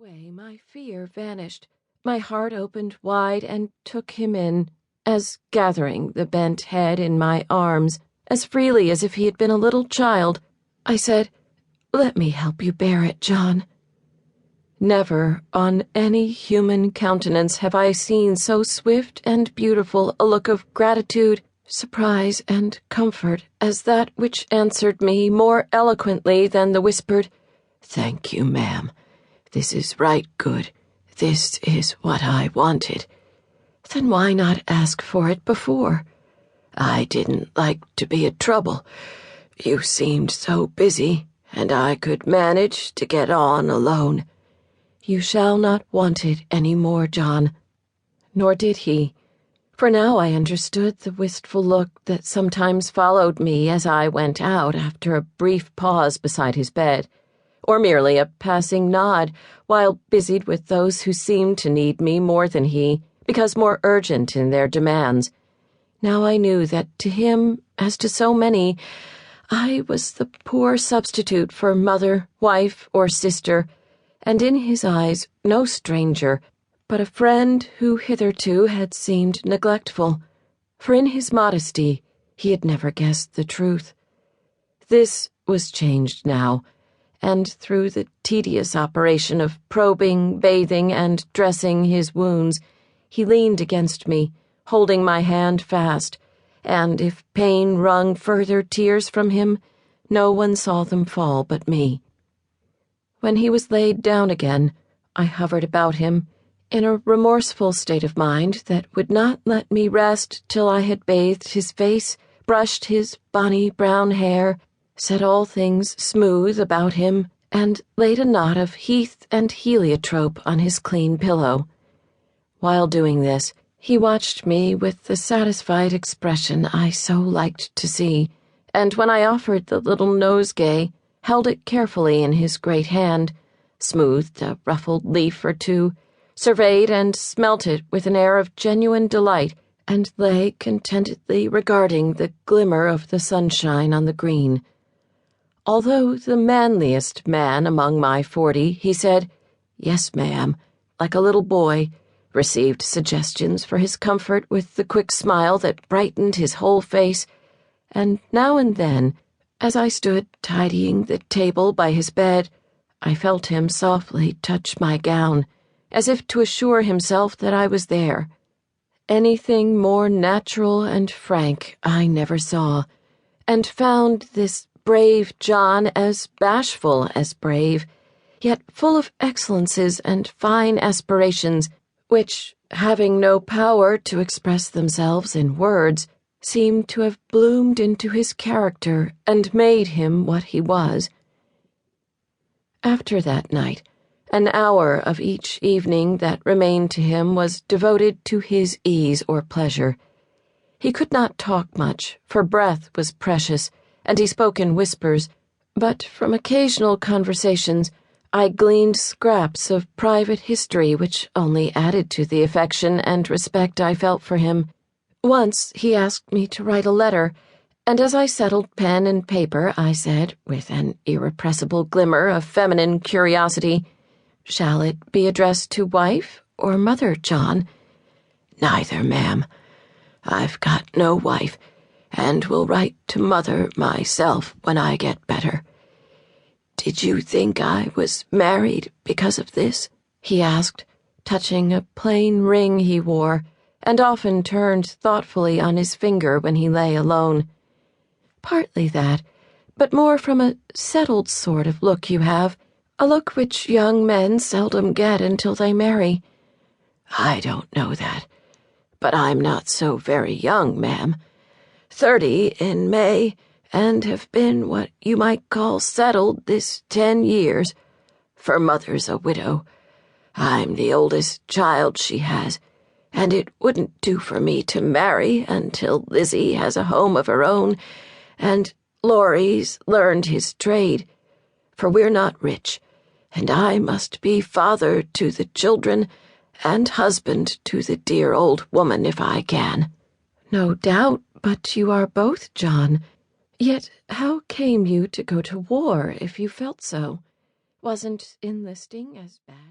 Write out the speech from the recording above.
way, my fear vanished. My heart opened wide and took him in, as gathering the bent head in my arms, as freely as if he had been a little child, I said, "Let me help you bear it, John." Never on any human countenance have I seen so swift and beautiful a look of gratitude, surprise, and comfort as that which answered me more eloquently than the whispered, "Thank you, ma'am. This is right good. This is what I wanted." Then why not ask for it before? I didn't like to be a trouble. You seemed so busy, and I could manage to get on alone. You shall not want it any more, John. Nor did he, for now I understood the wistful look that sometimes followed me as I went out after a brief pause beside his bed, or merely a passing nod while busied with those who seemed to need me more than he, because more urgent in their demands. Now I knew that to him, as to so many, I was the poor substitute for mother, wife, or sister, and in his eyes no stranger, but a friend who hitherto had seemed neglectful, for in his modesty he had never guessed the truth. This was changed now, and through the tedious operation of probing, bathing, and dressing his wounds, he leaned against me, holding my hand fast, and if pain wrung further tears from him, no one saw them fall but me. When he was laid down again, I hovered about him, in a remorseful state of mind that would not let me rest till I had bathed his face, brushed his bonny brown hair, set all things smooth about him, and laid a knot of heath and heliotrope on his clean pillow. While doing this, he watched me with the satisfied expression I so liked to see, and when I offered the little nosegay, held it carefully in his great hand, smoothed a ruffled leaf or two, surveyed and smelt it with an air of genuine delight, and lay contentedly regarding the glimmer of the sunshine on the green. Although the manliest man among my 40, he said, "Yes, ma'am," like a little boy, received suggestions for his comfort with the quick smile that brightened his whole face, and now and then, as I stood tidying the table by his bed, I felt him softly touch my gown, as if to assure himself that I was there. Anything more natural and frank I never saw, and found this brave John as bashful as brave, yet full of excellences and fine aspirations, which, having no power to express themselves in words, seemed to have bloomed into his character and made him what he was. After that night, an hour of each evening that remained to him was devoted to his ease or pleasure. He could not talk much, for breath was precious, and he spoke in whispers, but from occasional conversations I gleaned scraps of private history which only added to the affection and respect I felt for him. Once he asked me to write a letter, and as I settled pen and paper, I said, with an irrepressible glimmer of feminine curiosity, "Shall it be addressed to wife or mother, John?" "Neither, ma'am. I've got no wife, and will write to mother myself when I get better. Did you think I was married because of this?" he asked, touching a plain ring he wore, and often turned thoughtfully on his finger when he lay alone. "Partly that, but more from a settled sort of look you have, a look which young men seldom get until they marry." "I don't know that, but I'm not so very young, ma'am. 30 in May, and have been what you might call settled this 10 years. For mother's a widow. I'm the oldest child she has, and it wouldn't do for me to marry until Lizzie has a home of her own, and Laurie's learned his trade, for we're not rich, and I must be father to the children and husband to the dear old woman if I can." "No doubt, but you are both, John. Yet how came you to go to war if you felt so? Wasn't enlisting as bad?"